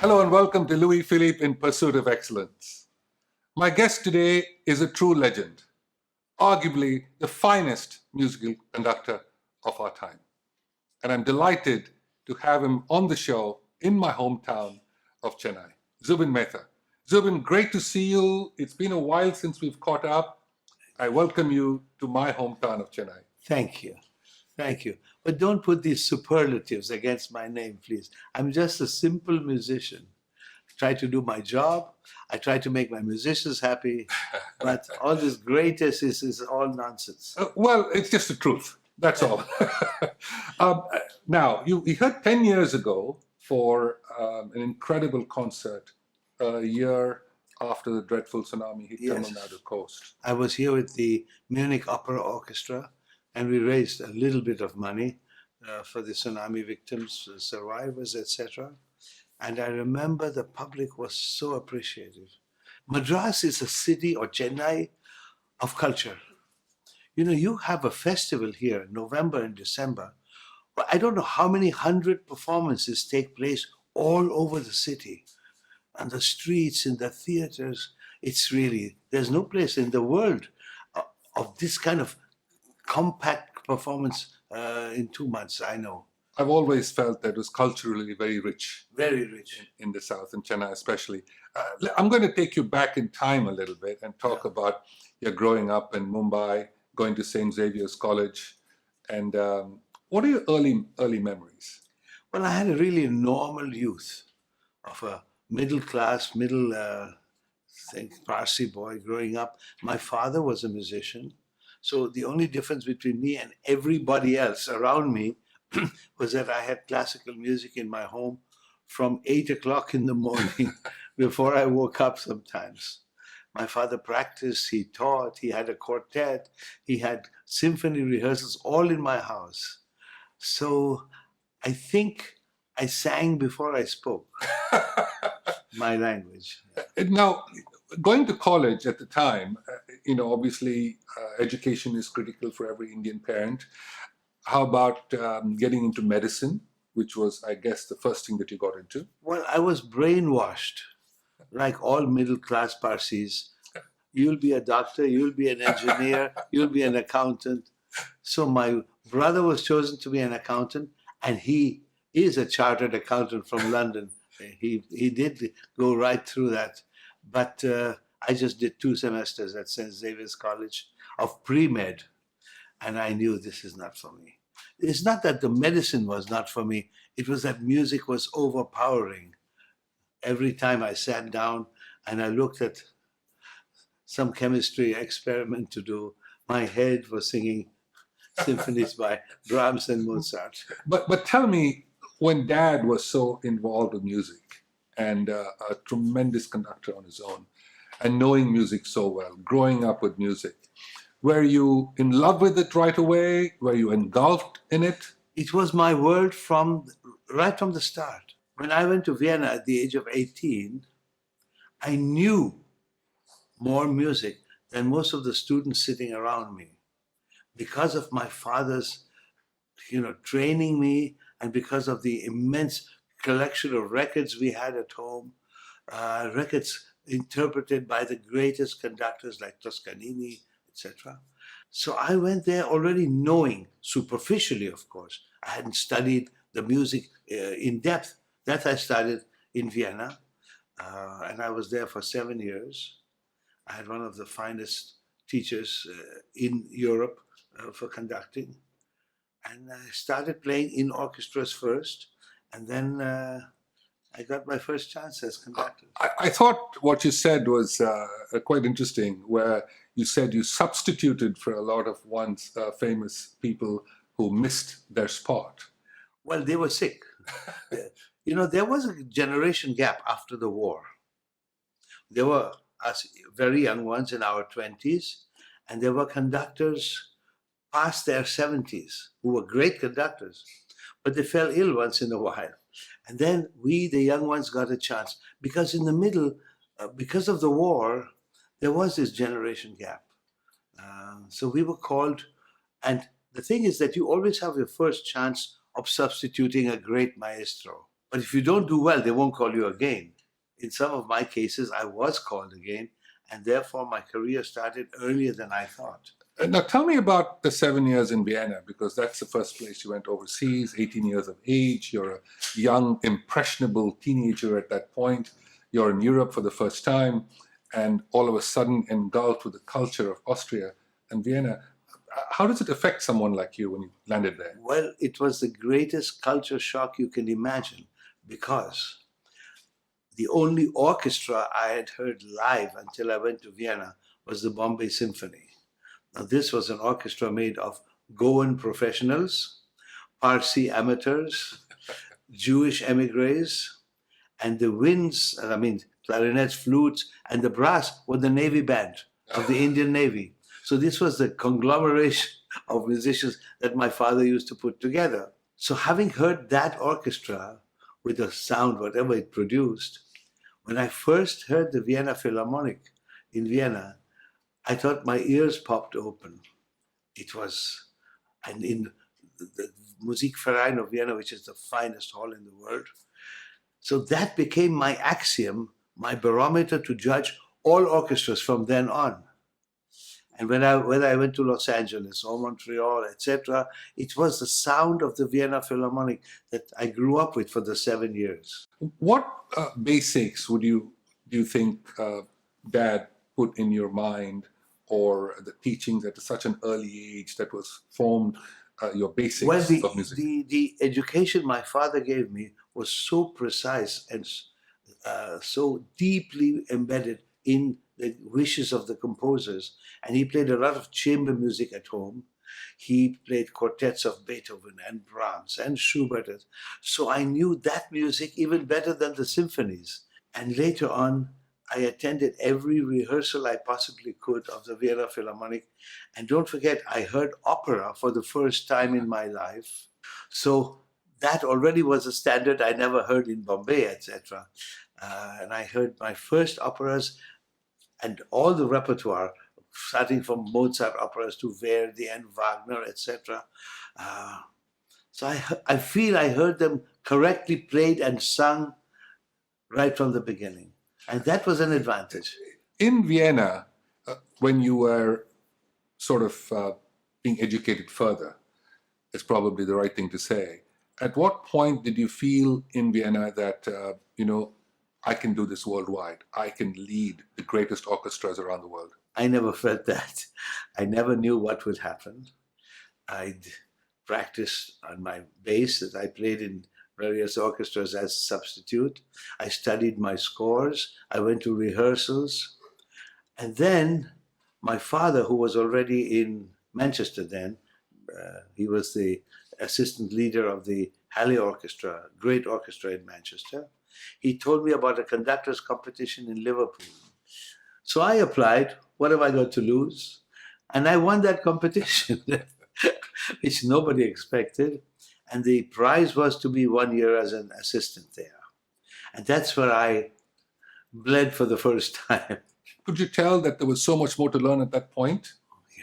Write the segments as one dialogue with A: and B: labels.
A: Hello and welcome to Louis Philippe in Pursuit of Excellence. My guest today is a true legend, arguably the finest musical conductor of our time. And I'm delighted to have him on the show in my hometown of Chennai, Zubin Mehta. Zubin, great to see you. It's been a while since we've caught up. I welcome you to my hometown of Chennai.
B: Thank you. Thank you. But don't put these superlatives against my name, please. I'm just a simple musician. I try to do my job. I try to make my musicians happy. But all this greatness is all nonsense.
A: Well, it's just the truth. That's all. um, Now, we heard 10 years ago for an incredible concert a year after the dreadful tsunami hit
B: Yes.
A: Tamil Nadu coast.
B: I was here with the Munich Opera Orchestra, and we raised a little bit of money for the tsunami victims, survivors, etc. And I remember the public was so appreciative. Madras is a city, or Chennai, of culture. You know, you have a festival here, November and December, but I don't know how many hundred performances take place all over the city. On the streets, in the theaters, it's really, there's no place in the world of this kind of compact performance in 2 months, I know.
A: I've always felt that it was culturally very rich
B: Very rich.
A: in the South, in Chennai especially. I'm going to take you back in time a little bit and talk about your growing up in Mumbai, going to St. Xavier's College, and what are your early memories?
B: Well, I had a really normal youth of a middle class, Parsi boy growing up. My father was a musician. So the only difference between me and everybody else around me was that I had classical music in my home from 8 o'clock in the morning before I woke up sometimes. My father practiced, he taught, he had a quartet, he had symphony rehearsals all in my house. So I think I sang before I spoke my language.
A: Now, going to college at the time, obviously education is critical for every Indian parent. How about getting into medicine, which was, I guess, the first thing that you got into?
B: Well, I was brainwashed, like all middle-class Parsis. You'll be a doctor, you'll be an engineer, you'll be an accountant. So my brother was chosen to be an accountant, and he is a chartered accountant from London. He did go right through that. But I just did 2 semesters at St. Xavier's College of pre-med, and I knew this is not for me. It's not that the medicine was not for me, it was that music was overpowering. Every time I sat down and I looked at some chemistry experiment to do, my head was singing symphonies by Brahms and Mozart.
A: But tell me, when Dad was so involved with music and a tremendous conductor on his own, and knowing music so well, growing up with music, were you in love with it right away? Were you engulfed in it?
B: It was my world right from the start. When I went to Vienna at the age of 18, I knew more music than most of the students sitting around me because of my father's, training me, and because of the immense collection of records we had at home, records interpreted by the greatest conductors like Toscanini, etc. So I went there already knowing, superficially of course. I hadn't studied the music in depth. That I studied in Vienna, and I was there for 7 years. I had one of the finest teachers in Europe for conducting. And I started playing in orchestras first, and then I got my first chance as conductor.
A: I thought what you said was quite interesting, where you said you substituted for a lot of once famous people who missed their spot.
B: Well, they were sick. There was a generation gap after the war. There were us very young ones in our 20s, and there were conductors past their 70s who were great conductors, but they fell ill once in a while. And then we, the young ones, got a chance. Because in the middle, because of the war, there was this generation gap. So we were called, and the thing is that you always have your first chance of substituting a great maestro. But if you don't do well, they won't call you again. In some of my cases, I was called again, and therefore my career started earlier than I thought.
A: Now, tell me about the 7 years in Vienna, because that's the first place you went overseas, 18 years of age. You're a young, impressionable teenager at that point. You're in Europe for the first time, and all of a sudden engulfed with the culture of Austria and Vienna. How does it affect someone like you when you landed there?
B: Well, it was the greatest culture shock you can imagine, because the only orchestra I had heard live until I went to Vienna was the Bombay Symphony. Now, this was an orchestra made of Goan professionals, Parsi amateurs, Jewish emigres, and the winds, clarinets, flutes, and the brass were the Navy band of the Indian Navy. So this was the conglomeration of musicians that my father used to put together. So having heard that orchestra with the sound, whatever it produced, when I first heard the Vienna Philharmonic in Vienna, I thought my ears popped open. It was, and in the Musikverein of Vienna, which is the finest hall in the world. So that became my axiom, my barometer to judge all orchestras from then on. And whether I went to Los Angeles or Montreal, etc., it was the sound of the Vienna Philharmonic that I grew up with for the 7 years.
A: What basics do you think Dad put in your mind, or the teachings at such an early age that was formed your basics of music?
B: The education my father gave me was so precise and so deeply embedded in the wishes of the composers. And he played a lot of chamber music at home. He played quartets of Beethoven and Brahms and Schubert. So I knew that music even better than the symphonies. And later on, I attended every rehearsal I possibly could of the Vienna Philharmonic. And don't forget, I heard opera for the first time in my life. So that already was a standard I never heard in Bombay, etc. And I heard my first operas and all the repertoire, starting from Mozart operas to Verdi and Wagner, etc. So I feel I heard them correctly played and sung right from the beginning. And that was an advantage.
A: In Vienna, when you were sort of being educated further, is probably the right thing to say. At what point did you feel in Vienna that, I can do this worldwide? I can lead the greatest orchestras around the world?
B: I never felt that. I never knew what would happen. I'd practiced on my bass that I played in various orchestras as substitute. I studied my scores. I went to rehearsals. And then my father, who was already in Manchester then, he was the assistant leader of the Halley Orchestra, great orchestra in Manchester. He told me about a conductor's competition in Liverpool. So I applied. What have I got to lose? And I won that competition, which nobody expected. And the prize was to be 1 year as an assistant there. And that's where I bled for the first time.
A: Could you tell that there was so much more to learn at that point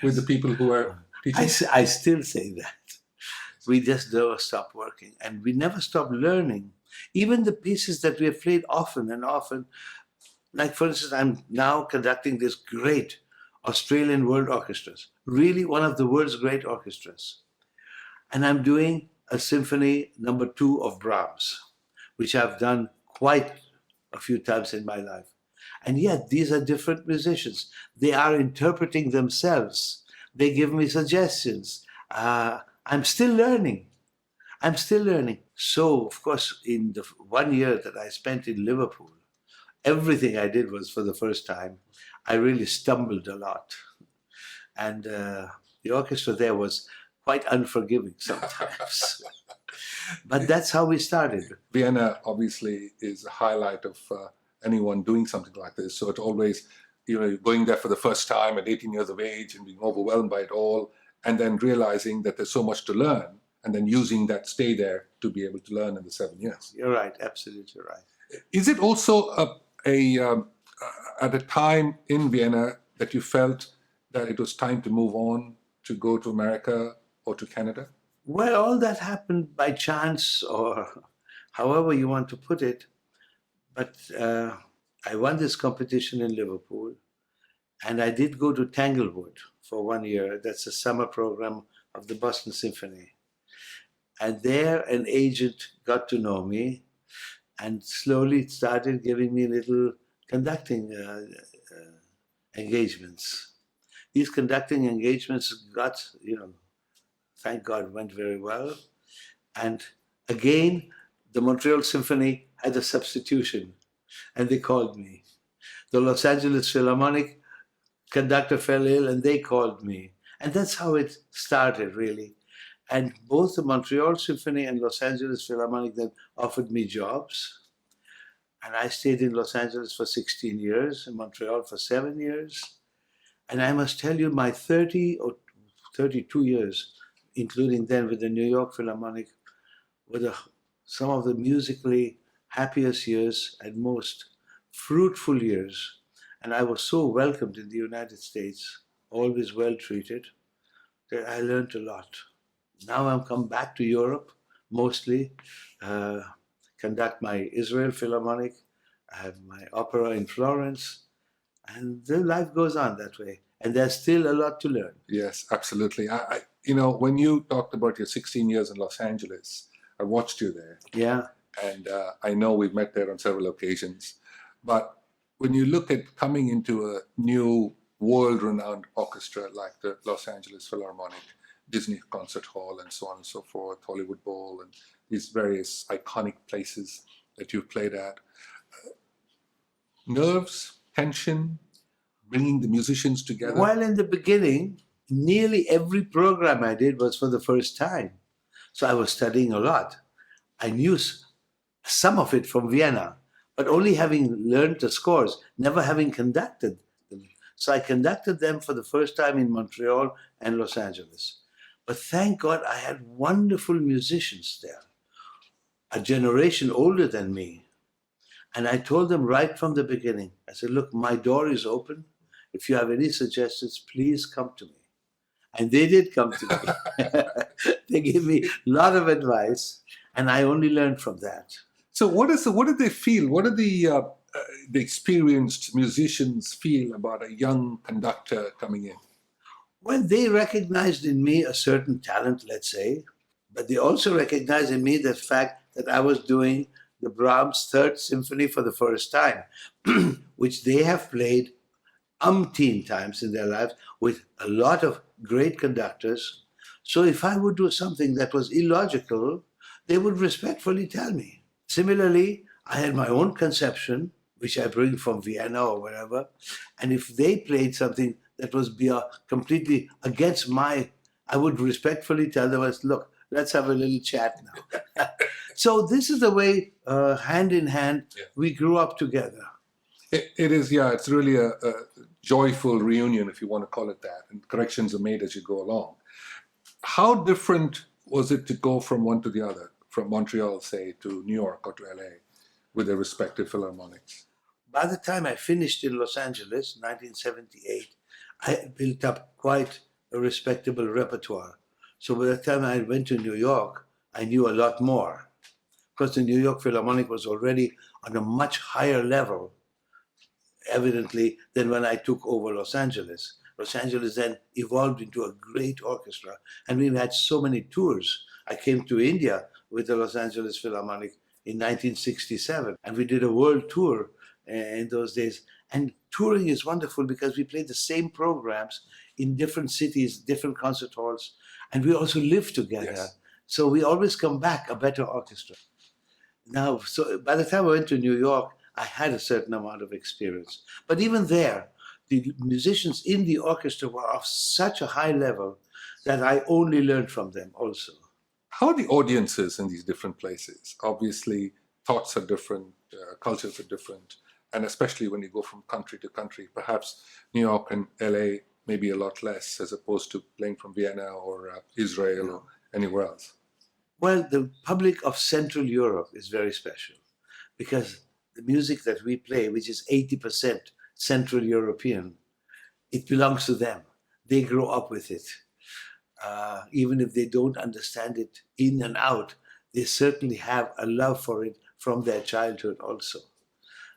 A: with the people who were teaching?
B: I still say that. We just never stop working, and we never stop learning. Even the pieces that we have played often and often, like for instance, I'm now conducting this great Australian World Orchestras, really one of the world's great orchestras. And I'm doing a Symphony No. 2 of Brahms, which I've done quite a few times in my life. And yet, these are different musicians. They are interpreting themselves. They give me suggestions. I'm still learning. So, of course, in the 1 year that I spent in Liverpool, everything I did was for the first time. I really stumbled a lot. And the orchestra there was quite unforgiving sometimes. But that's how we started.
A: Vienna obviously is a highlight of anyone doing something like this. So it always, going there for the first time at 18 years of age and being overwhelmed by it all, and then realizing that there's so much to learn, and then using that stay there to be able to learn in the 7 years.
B: You're right, absolutely right.
A: Is it also at a time in Vienna that you felt that it was time to move on, to go to America or to Canada?
B: Well, all that happened by chance or however you want to put it. But I won this competition in Liverpool, and I did go to Tanglewood for 1 year. That's a summer program of the Boston Symphony. And there an agent got to know me and slowly started giving me little conducting engagements. These conducting engagements got, thank God, went very well. And again, the Montreal Symphony had a substitution, and they called me. The Los Angeles Philharmonic conductor fell ill, and they called me. And that's how it started, really. And both the Montreal Symphony and Los Angeles Philharmonic then offered me jobs. And I stayed in Los Angeles for 16 years, in Montreal for 7 years. And I must tell you, my 30 or 32 years, including then with the New York Philharmonic, were some of the musically happiest years and most fruitful years. And I was so welcomed in the United States, always well treated, that I learned a lot. Now I'm come back to Europe, mostly, conduct my Israel Philharmonic, I have my opera in Florence, and the life goes on that way. And there's still a lot to learn.
A: Yes, absolutely. When you talked about your 16 years in Los Angeles, I watched you there.
B: Yeah.
A: And I know we've met there on several occasions. But when you look at coming into a new world-renowned orchestra like the Los Angeles Philharmonic, Disney Concert Hall, and so on and so forth, Hollywood Bowl, and these various iconic places that you've played at, nerves, tension, bringing the musicians together?
B: Well, in the beginning, nearly every program I did was for the first time. So I was studying a lot. I knew some of it from Vienna, but only having learned the scores, never having conducted them. So I conducted them for the first time in Montreal and Los Angeles. But thank God I had wonderful musicians there, a generation older than me. And I told them right from the beginning, I said, look, my door is open. If you have any suggestions, please come to me. And they did come to me. They gave me a lot of advice, and I only learned from that.
A: So what did they feel? What did the experienced musicians feel about a young conductor coming in?
B: Well, they recognized in me a certain talent, let's say, but they also recognized in me the fact that I was doing the Brahms Third Symphony for the first time, which they have played umpteen times in their lives with a lot of great conductors. So if I would do something that was illogical, they would respectfully tell me. Similarly, I had my own conception, which I bring from Vienna or wherever, and if they played something that was completely against I would respectfully tell them, look, let's have a little chat now. So this is the way, hand in hand, we grew up together.
A: It is, yeah, it's really a joyful reunion, if you want to call it that, and corrections are made as you go along. How different was it to go from one to the other, from Montreal, say, to New York or to LA, with their respective philharmonics?
B: By the time I finished in Los Angeles, 1978, I had built up quite a respectable repertoire. So by the time I went to New York, I knew a lot more. Because the New York Philharmonic was already on a much higher level, evidently, than when I took over Los Angeles. Los Angeles then evolved into a great orchestra, and we've had so many tours. I came to India with the Los Angeles Philharmonic in 1967, and we did a world tour in those days. And touring is wonderful because we played the same programs in different cities, different concert halls, and we also live together.
A: Yes.
B: So we always come back a better orchestra. Now, so by the time I went to New York, I had a certain amount of experience. But even there, the musicians in the orchestra were of such a high level that I only learned from them also.
A: How are the audiences in these different places? Obviously, thoughts are different, cultures are different, and especially when you go from country to country, perhaps New York and LA maybe a lot less as opposed to playing from Vienna or Israel or anywhere else.
B: Well, the public of Central Europe is very special because the music that we play, which is 80% Central European, it belongs to them. They grow up with it. Even if they don't understand it in and out, they certainly have a love for it from their childhood also.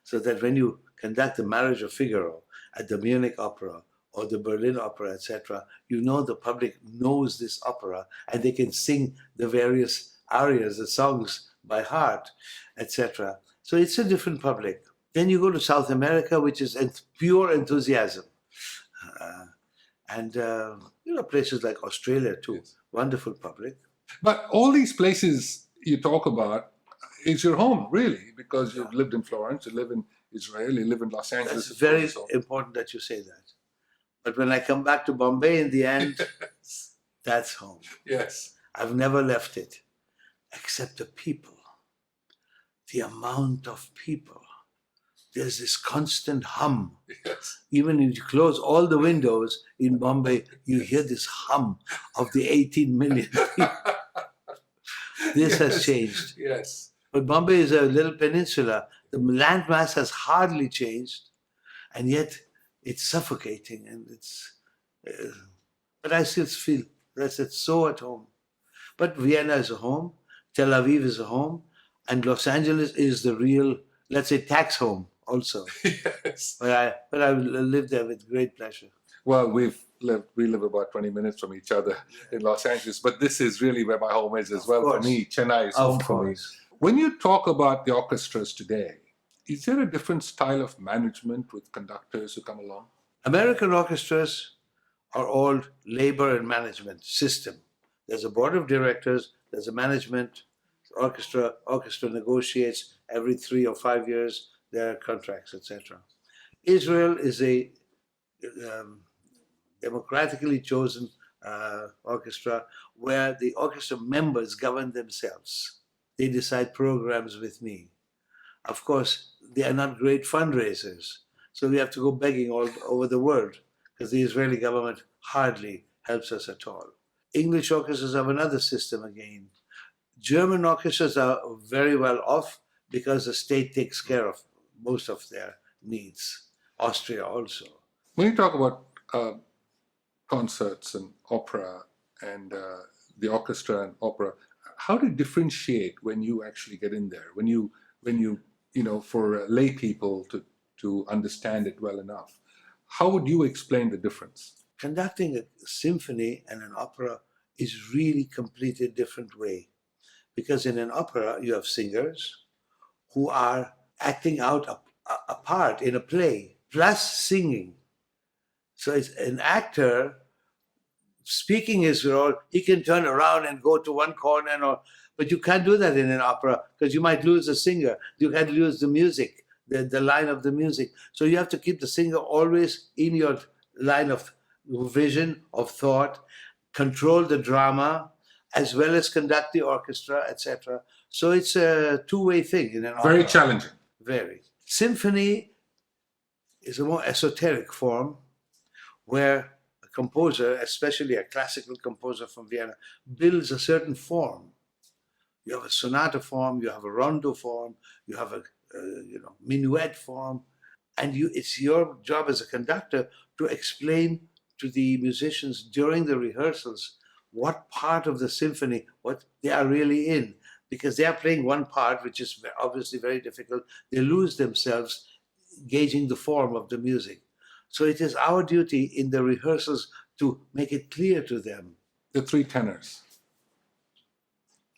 B: So that when you conduct the Marriage of Figaro at the Munich Opera or the Berlin Opera, etc., you know the public knows this opera and they can sing the various arias, the songs by heart, etc. So it's a different public. Then you go to South America, which is pure enthusiasm. And places like Australia too,
A: Yes.
B: wonderful public.
A: But all these places you talk about is your home, really, because you've lived in Florence, you live in Israel, you live in Los Angeles.
B: That's very
A: so.
B: important that you say that. But when I come back to Bombay in the end, that's home.
A: Yes.
B: I've never left it, except the people, the amount of people. There's this constant hum.
A: Yes.
B: Even if you close all the windows in Bombay, you hear this hum of the 18 million people. This has changed.
A: Yes.
B: But Bombay is a little peninsula. The landmass has hardly changed, and yet it's suffocating. And but I still feel that it's so at home. But Vienna is a home, Tel Aviv is a home, and Los Angeles is the real, let's say, tax home also.
A: Yes.
B: But I live there with great pleasure.
A: Well, we live about 20 minutes from each other in Los Angeles, but this is really where my home is as well for me. Chennai is home for me. When you talk about the orchestras today, is there a different style of management with conductors who come along?
B: American orchestras are all labor and management system. There's a board of directors, there's a management, orchestra negotiates every 3 or 5 years their contracts, etc. Israel is a democratically chosen orchestra where the orchestra members govern themselves. They decide programs with me. Of course, they are not great fundraisers, so we have to go begging all over the world because the Israeli government hardly helps us at all. English orchestras have another system again. German orchestras are very well off because the state takes care of most of their needs. Austria also.
A: When you talk about concerts and opera and the orchestra and opera, how do you differentiate when you actually get in there? When you for lay people to understand it well enough, how would you explain the difference?
B: Conducting a symphony and an opera is really completely different way. Because in an opera, you have singers who are acting out a part in a play, plus singing. So it's an actor speaking his role. He can turn around and go to one corner, but you can't do that in an opera because you might lose the singer. You can't lose the music, the line of the music. So you have to keep the singer always in your line of vision, of thought, control the drama, as well as conduct the orchestra, etc. So it's a two-way thing in an opera.
A: Very challenging.
B: Very. Symphony is a more esoteric form where a composer, especially a classical composer from Vienna, builds a certain form. You have a sonata form, you have a rondo form, you have a minuet form, and it's your job as a conductor to explain to the musicians during the rehearsals what part of the symphony, what they are really in. Because they are playing one part, which is obviously very difficult. They lose themselves gauging the form of the music. So it is our duty in the rehearsals to make it clear to them.
A: The Three Tenors.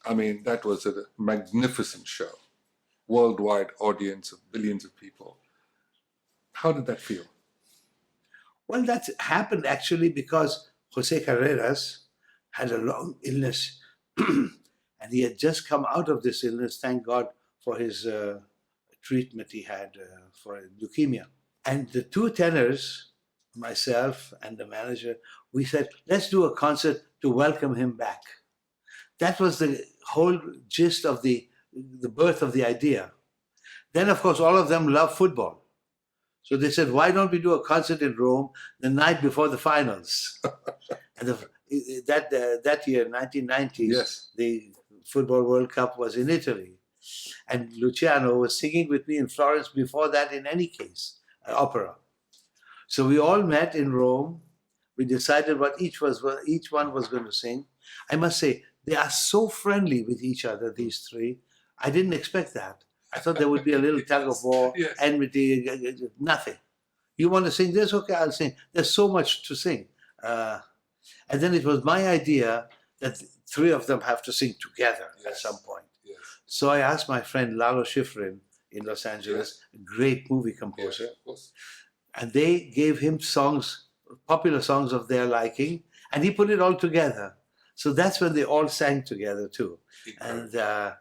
A: I mean, that was a magnificent show. Worldwide audience of billions of people. How did that feel?
B: Well, that happened actually because Jose Carreras had a long illness and he had just come out of this illness, thank God for his treatment he had for leukemia. And the two tenors, myself and the manager, we said, let's do a concert to welcome him back. That was the whole gist of the birth of the idea. Then, of course, all of them love football. So they said, why don't we do a concert in Rome the night before the finals? And that year, 1990,
A: yes.
B: The Football World Cup was in Italy. And Luciano was singing with me in Florence before that, in any case, opera. So we all met in Rome. We decided what each one was going to sing. I must say, They are so friendly with each other, these three. I didn't expect that. I thought there would be a little tug of war,
A: Yes.
B: enmity, nothing. You want to sing this? Okay, I'll sing. There's so much to sing. And then it was my idea that three of them have to sing together at
A: Yes.
B: some point.
A: Yes.
B: So I asked my friend Lalo Schifrin in Los Angeles, a great movie
A: Yes,
B: composer,
A: of course.
B: and they gave him songs, popular songs of their liking, and he put it all together. So that's when they all sang together too.
A: Incredible.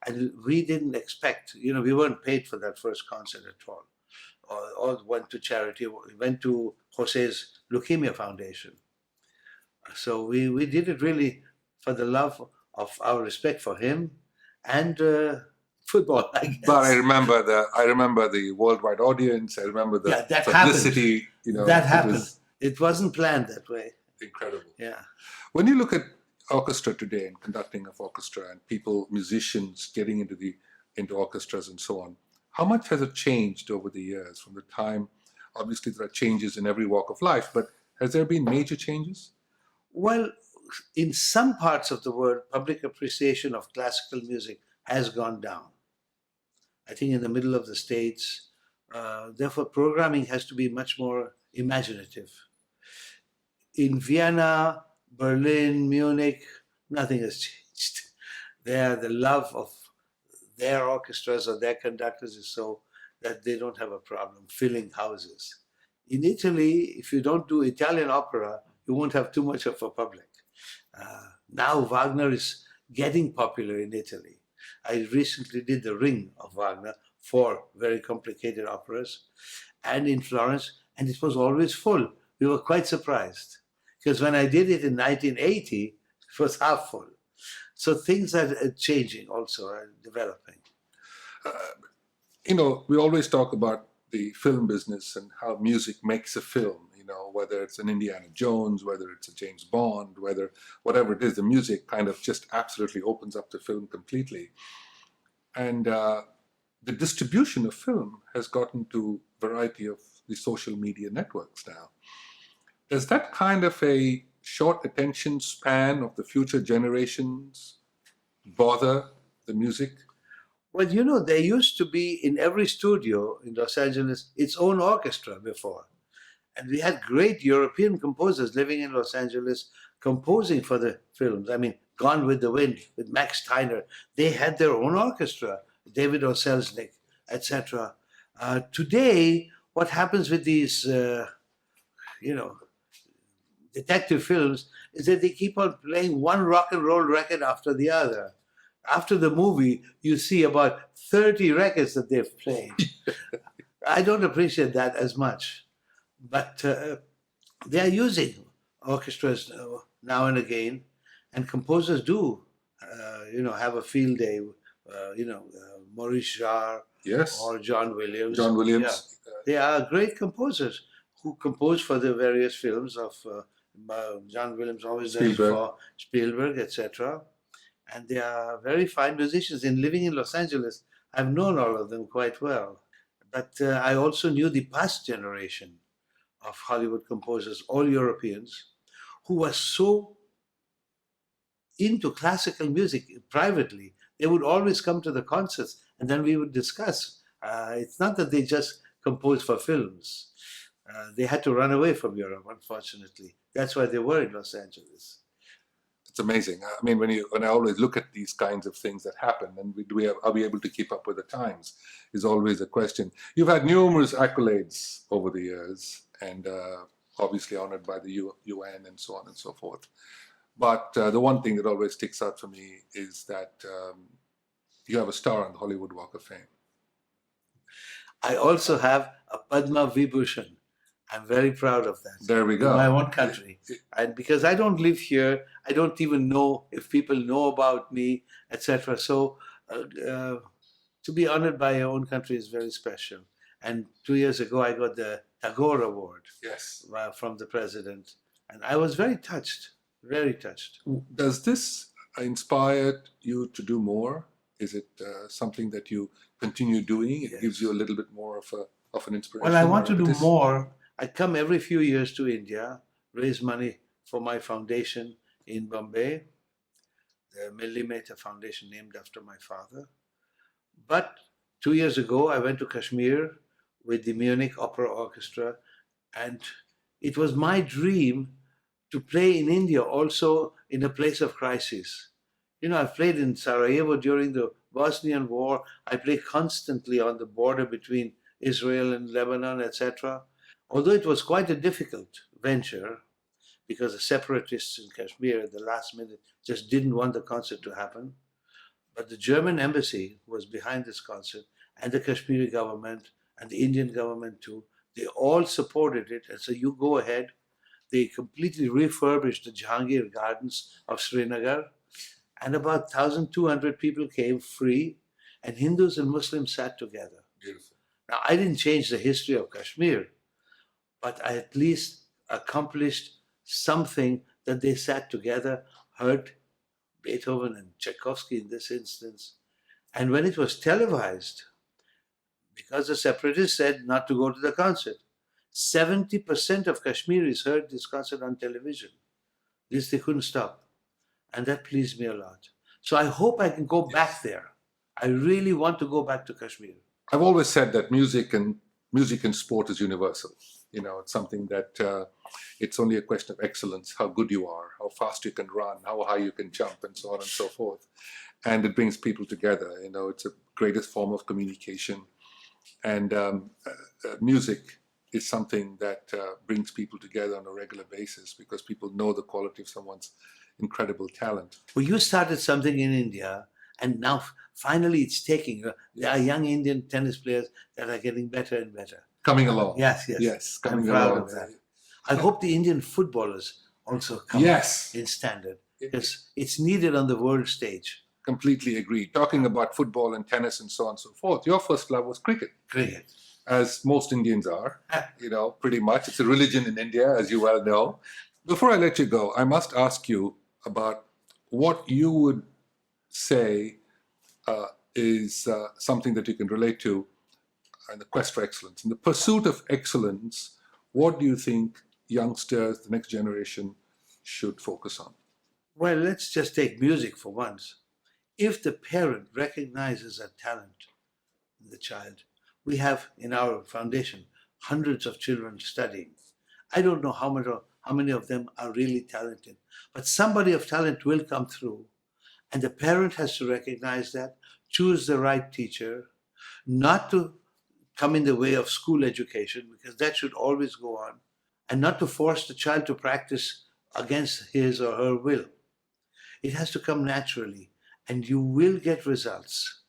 B: And we didn't expect, we weren't paid for that first concert at all. All went to charity. We went to Jose's Leukemia Foundation. So we did it really for the love of our respect for him and football, I guess.
A: But I remember the worldwide audience. I remember the
B: that
A: publicity.
B: that
A: it
B: happened.
A: was
B: It wasn't planned that way.
A: incredible.
B: Yeah.
A: When you look at orchestra today and conducting of orchestra and musicians getting into orchestras and so on, how much has it changed over the years from the time? Obviously, there are changes in every walk of life, but has there been major changes?
B: Well, in some parts of the world, public appreciation of classical music has gone down. I think in the middle of the States, therefore, programming has to be much more imaginative. In Vienna, Berlin, Munich, nothing has changed. There, the love of their orchestras or their conductors is so that they don't have a problem filling houses. In Italy, if you don't do Italian opera, you won't have too much of a public. Now Wagner is getting popular in Italy. I recently did the Ring of Wagner, 4 very complicated operas, and in Florence, and it was always full. We were quite surprised because when I did it in 1980, it was half full. So things are changing also, are developing.
A: We always talk about the film business and how music makes a film, whether it's an Indiana Jones, whether it's a James Bond, whatever it is, the music kind of just absolutely opens up the film completely. And the distribution of film has gotten to a variety of the social media networks now. Does that kind of a short attention span of the future generations bother the music?
B: Well, there used to be in every studio in Los Angeles its own orchestra before. And we had great European composers living in Los Angeles composing for the films. I mean, Gone with the Wind with Max Steiner. They had their own orchestra, David O. Selznick, etc. Today, what happens with these, detective films is that they keep on playing one rock and roll record after the other. After the movie, you see about 30 records that they've played. I don't appreciate that as much. But they are using orchestras now and again, and composers do, have a field day. Maurice Jarre,
A: Yes.
B: or John Williams.
A: John Williams.
B: Yeah. They are great composers who compose for the various films of John Williams, always does for Spielberg, etc. And they are very fine musicians. In living in Los Angeles, I've known all of them quite well. But I also knew the past generation of Hollywood composers, all Europeans, who were so into classical music privately. They would always come to the concerts and then we would discuss. It's not that they just compose for films. They had to run away from Europe, unfortunately. That's why they were in Los Angeles.
A: It's amazing. I mean, when I always look at these kinds of things that happen, and are we able to keep up with the times, is always a question. You've had numerous accolades over the years, and obviously honored by the UN and so on and so forth. But the one thing that always sticks out for me is that you have a star on the Hollywood Walk of Fame.
B: I also have a Padma Vibhushan. I'm very proud of that.
A: There we go.
B: In my own country. And because I don't live here, I don't even know if people know about me, etc. So to be honored by your own country is very special. And 2 years ago, I got the Tagore Award.
A: Yes.
B: From the president. And I was very touched, very touched.
A: Does this inspire you to do more? Is it something that you continue doing? It gives you a little bit more of an inspiration?
B: Well, I want to do more. I come every few years to India, raise money for my foundation in Bombay. the Zubin Mehta Foundation named after my father. But 2 years ago, I went to Kashmir with the Munich Opera Orchestra, and it was my dream to play in India also in a place of crisis. I've played in Sarajevo during the Bosnian War. I played constantly on the border between Israel and Lebanon, etc. Although it was quite a difficult venture, because the separatists in Kashmir at the last minute just didn't want the concert to happen. But the German embassy was behind this concert, and the Kashmiri government and the Indian government too. They all supported it, and so you go ahead. They completely refurbished the Jahangir Gardens of Srinagar, and about 1,200 people came free, and Hindus and Muslims sat together.
A: Beautiful.
B: Now, I didn't change the history of Kashmir, but I at least accomplished something that they sat together, heard Beethoven and Tchaikovsky in this instance. And when it was televised, because the separatists said not to go to the concert, 70% of Kashmiris heard this concert on television. This they couldn't stop. And that pleased me a lot. So I hope I can go back there. I really want to go back to Kashmir.
A: I've always said that music and sport is universal. It's something that it's only a question of excellence, how good you are, how fast you can run, how high you can jump, and so on and so forth. And it brings people together. It's the greatest form of communication. And music is something that brings people together on a regular basis because people know the quality of someone's incredible talent.
B: Well, you started something in India, and now finally it's taking. There are young Indian tennis players that are getting better and better.
A: Coming along.
B: Yes.
A: Coming
B: I'm proud
A: along.
B: of that. I hope the Indian footballers also come in standard, because it's needed on the world stage.
A: Completely agree. Talking about football and tennis and so on and so forth, your first love was cricket.
B: Cricket.
A: As most Indians are, pretty much. It's a religion in India, as you well know. Before I let you go, I must ask you about what you would say is something that you can relate to in the quest for excellence. In the pursuit of excellence, what do you think youngsters, the next generation, should focus on?
B: Well, let's just take music for once. If the parent recognizes a talent in the child, we have in our foundation hundreds of children studying. I don't know how many of them are really talented, but somebody of talent will come through, and the parent has to recognize that, choose the right teacher, not to come in the way of school education, because that should always go on, and not to force the child to practice against his or her will. It has to come naturally, and you will get results.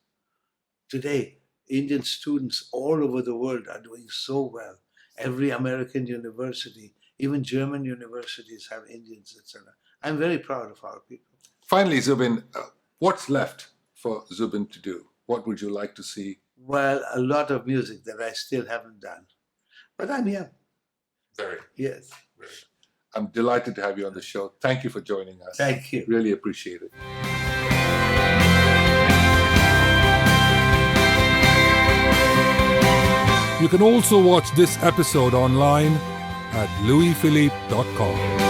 B: Today, Indian students all over the world are doing so well. Every American university, even German universities have Indians, etc. I'm very proud of our people.
A: Finally, Zubin, what's left for Zubin to do? What would you like to see?
B: Well, a lot of music that I still haven't done. But I'm here.
A: Very.
B: Yes.
A: Very. I'm delighted to have you on the show. Thank you for joining us.
B: Thank you.
A: Really appreciate it. You can also watch this episode online at louisphilippe.com.